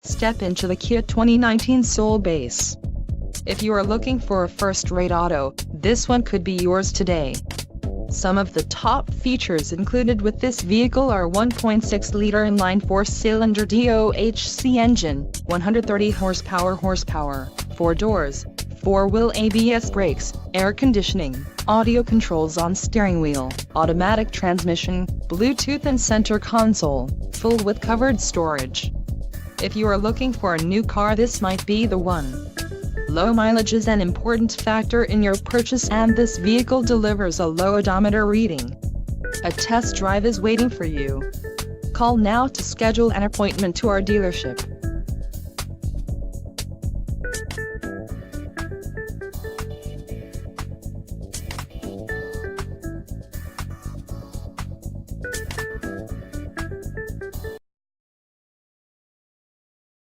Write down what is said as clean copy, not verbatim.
Step into the Kia 2019 Soul Base. If you are looking for a first-rate auto, this one could be yours today. Some of the top features included with this vehicle are 1.6-liter inline four-cylinder DOHC engine, 130 horsepower, 4 doors, 4-wheel ABS brakes, air conditioning, audio controls on steering wheel, automatic transmission, Bluetooth and center console, full with covered storage. If you are looking for a new car, this might be the one. Low mileage is an important factor in your purchase, and this vehicle delivers a low odometer reading. A test drive is waiting for you. Call now to schedule an appointment to our dealership.